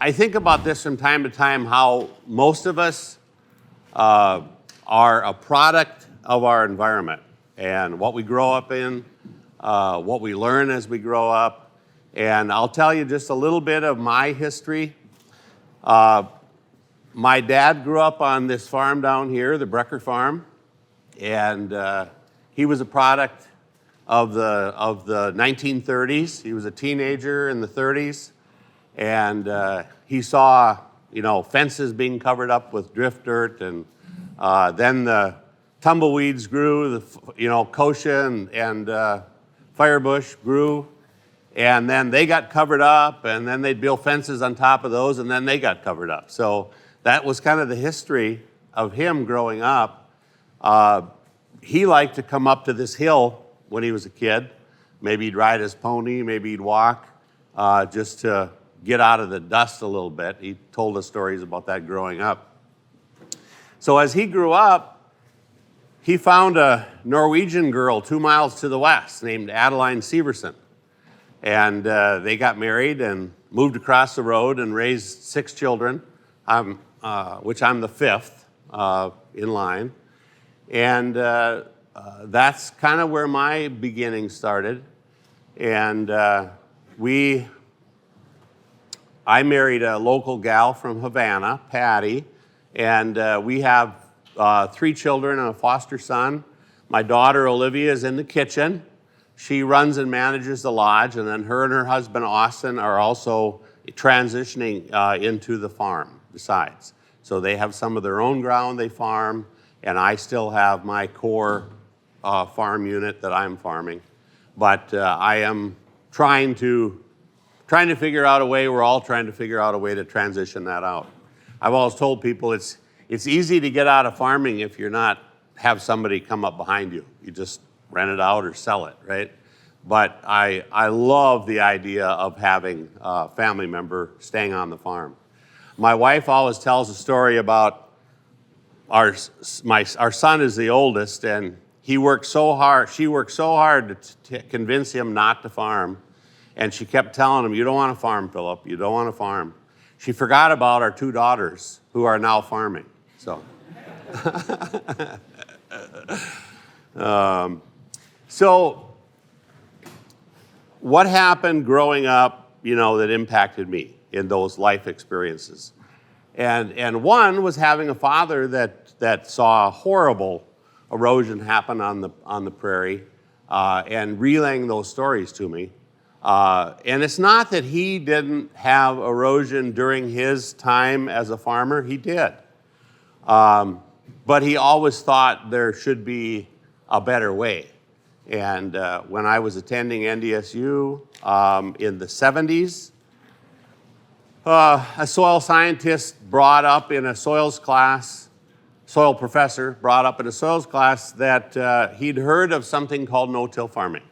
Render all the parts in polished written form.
I think about this from time to time, how most of us are a product of our environment and what we grow up in, what we learn as we grow up. And I'll tell you just a little bit of my history. My dad grew up on this farm down here, the Breker farm, and he was a product of the 1930s. He was a teenager in the 30s, and he saw, fences being covered up with drift dirt, and then the tumbleweeds grew, kochia and firebush grew, and then they got covered up, and then they'd build fences on top of those, and then they got covered up. So that was kind of the history of him growing up. He liked to come up to this hill when he was a kid. Maybe he'd ride his pony, maybe he'd walk, just to get out of the dust a little bit. He told us stories about that growing up. So as he grew up, he found a Norwegian girl 2 miles to the west named Adeline Severson. And they got married and moved across the road and raised 6 children, which I'm the 5th in line. And that's kind of where my beginning started. And I married a local gal from Havana, Patty, and we have 3 children and a foster son. My daughter, Olivia, is in the kitchen. She runs and manages the lodge, and then her and her husband, Austin, are also transitioning into the farm besides. So they have some of their own ground they farm, and I still have my core farm unit that I'm farming. But I am trying to figure out a way, we're all trying to figure out a way to transition that out. I've always told people it's easy to get out of farming if you're not have somebody come up behind you. You just rent it out or sell it, right? But I love the idea of having a family member staying on the farm. My wife always tells a story about our son is the oldest, and she worked so hard to convince him not to farm. And she kept telling him, "You don't want to farm, Philip. You don't want to farm." She forgot about our 2 daughters who are now farming. So, so what happened growing up, that impacted me in those life experiences? And one was having a father that saw horrible erosion happen on the prairie, and relaying those stories to me. And it's not that he didn't have erosion during his time as a farmer. He did. But he always thought there should be a better way. And when I was attending NDSU in the 70s, a soil scientist brought up in a soils class, soil professor brought up in a soils class that he'd heard of something called no-till farming.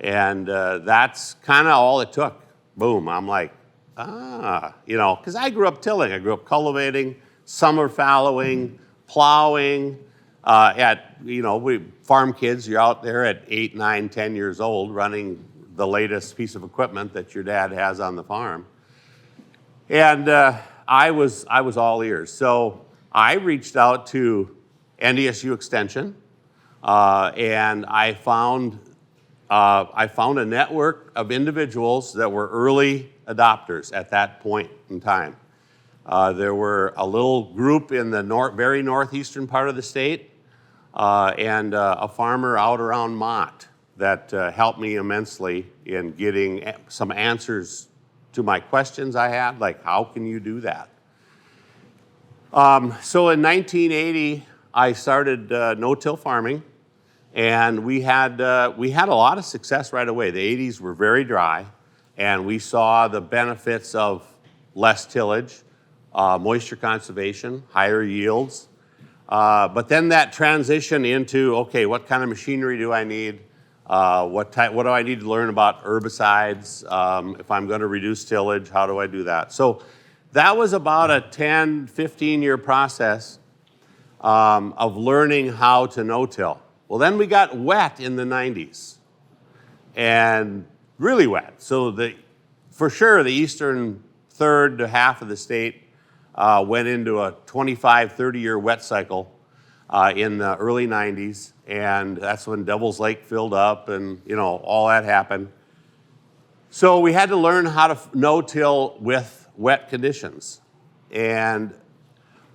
And that's kind of all it took. Boom, I'm like, because I grew up tilling. I grew up cultivating, summer fallowing, plowing. We farm kids, you're out there at 8, 9, 10 years old running the latest piece of equipment that your dad has on the farm. And I was all ears. So I reached out to NDSU Extension, and I found a network of individuals that were early adopters at that point in time. There were a little group in the very northeastern part of the state, and a farmer out around Mott that helped me immensely in getting some answers to my questions I had, like how can you do that? So in 1980, I started no-till farming. And we had a lot of success right away. The 80s were very dry, and we saw the benefits of less tillage, moisture conservation, higher yields. But then that transition into, okay, what kind of machinery do I need? What do I need to learn about herbicides? If I'm going to reduce tillage, how do I do that? So that was about a 10, 15-year process of learning how to no-till. Well, then we got wet in the 90s, and really wet. So for sure, the eastern third to half of the state went into a 25, 30-year wet cycle in the early 90s, and that's when Devil's Lake filled up and, you know, all that happened. So we had to learn how to no-till with wet conditions. And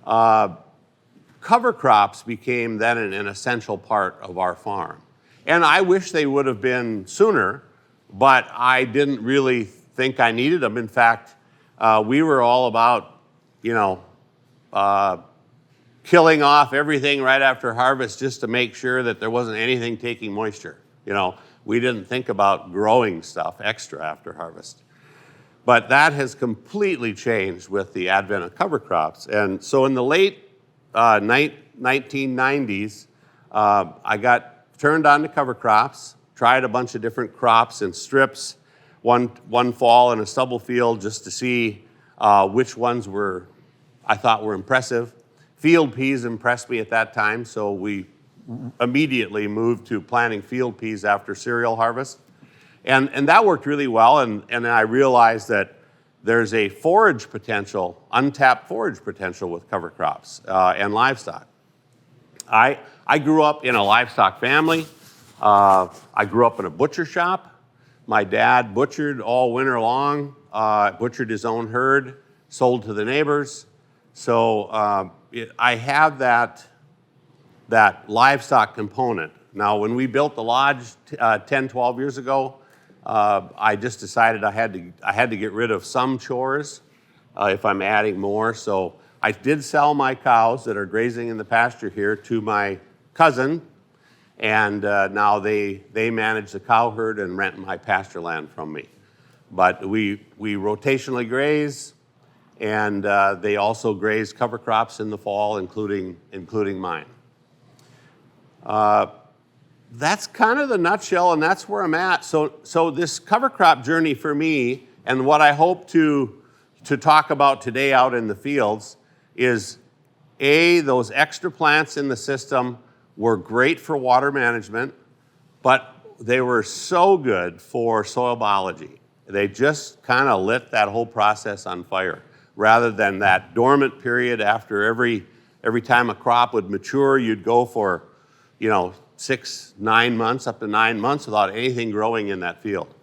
cover crops became then an essential part of our farm. And I wish they would have been sooner, but I didn't really think I needed them. In fact, we were all about, you know, killing off everything right after harvest just to make sure that there wasn't anything taking moisture. You know, we didn't think about growing stuff extra after harvest. But that has completely changed with the advent of cover crops. And so in the late 1990s, I got turned on to cover crops, tried a bunch of different crops and strips, one fall in a stubble field just to see which ones I thought were impressive. Field peas impressed me at that time, so we immediately moved to planting field peas after cereal harvest. And that worked really well, and I realized that there's a forage potential, untapped forage potential with cover crops and livestock. I grew up in a livestock family. I grew up in a butcher shop. My dad butchered all winter long, butchered his own herd, sold to the neighbors. So I have that livestock component. Now, when we built the lodge 10, 12 years ago, I just decided I had to get rid of some chores if I'm adding more. So I did sell my cows that are grazing in the pasture here to my cousin, and now they manage the cow herd and rent my pasture land from me. But we rotationally graze, and they also graze cover crops in the fall, including mine. That's kind of the nutshell, and that's where I'm at. So this cover crop journey for me, and what I hope to talk about today out in the fields, is those extra plants in the system were great for water management, but they were so good for soil biology. They just kind of lit that whole process on fire, rather than that dormant period after every time a crop would mature. You'd go for, 6, 9 months, up to 9 months without anything growing in that field.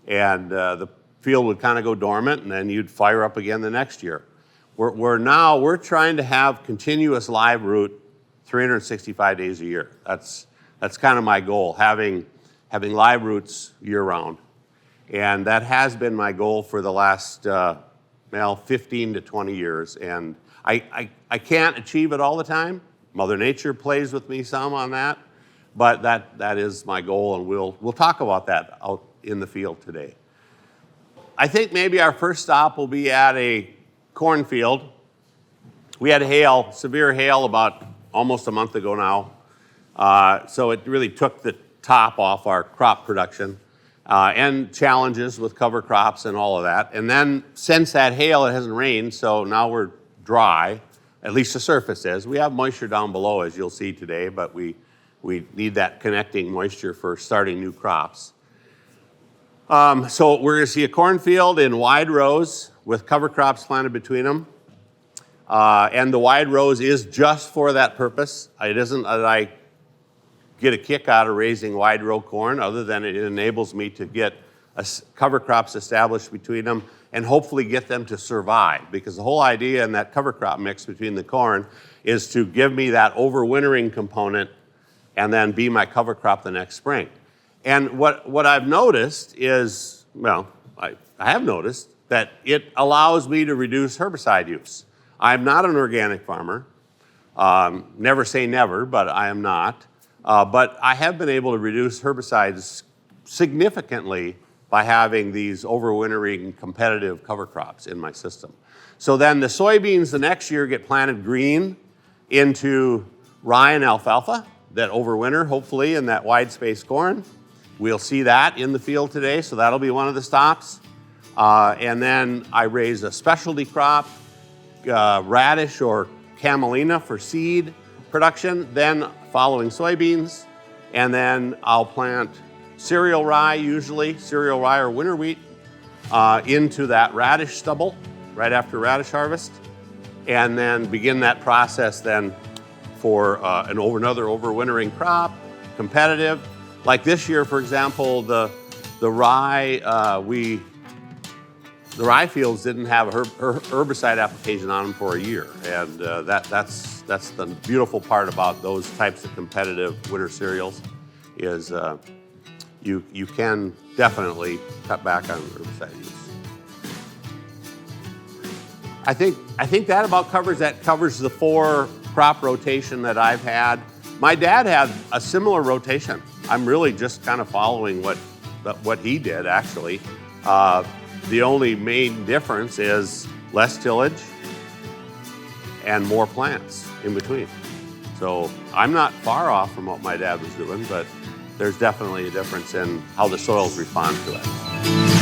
And the field would kind of go dormant, and then you'd fire up again the next year. We're trying to have continuous live root 365 days a year. That's kind of my goal, having live roots year round. And that has been my goal for the last 15 to 20 years. And I can't achieve it all the time. Mother Nature plays with me some on that, but that is my goal, and we'll talk about that out in the field today. I think maybe our first stop will be at a cornfield. We had severe hail about almost a month ago now, so it really took the top off our crop production, and challenges with cover crops and all of that. And then since that hail, it hasn't rained, so now we're dry. At least the surface is. We have moisture down below, as you'll see today, but we need that connecting moisture for starting new crops. So we're going to see a cornfield in wide rows with cover crops planted between them. And the wide rows is just for that purpose. It isn't that I get a kick out of raising wide row corn, other than it enables me to get cover crops established between them and hopefully get them to survive, because the whole idea in that cover crop mix between the corn is to give me that overwintering component and then be my cover crop the next spring. And what I've noticed is, I have noticed that it allows me to reduce herbicide use. I'm not an organic farmer. Never say never, but I am not. But I have been able to reduce herbicides significantly by having these overwintering competitive cover crops in my system. So then the soybeans the next year get planted green into rye and alfalfa that overwinter, hopefully, in that wide space corn. We'll see that in the field today, so that'll be one of the stops. And then I raise a specialty crop, radish or camelina for seed production, then following soybeans, and then I'll plant cereal rye, usually cereal rye or winter wheat, into that radish stubble, right after radish harvest, and then begin that process then for another overwintering crop, competitive. Like this year, for example, the rye, the rye fields didn't have a herbicide application on them for a year, and that's the beautiful part about those types of competitive winter cereals, is you can definitely cut back on herbicide use. I think that about covers the 4 crop rotation that I've had. My dad had a similar rotation. I'm really just kind of following what he did, actually. The only main difference is less tillage and more plants in between. So I'm not far off from what my dad was doing, but there's definitely a difference in how the soils respond to it.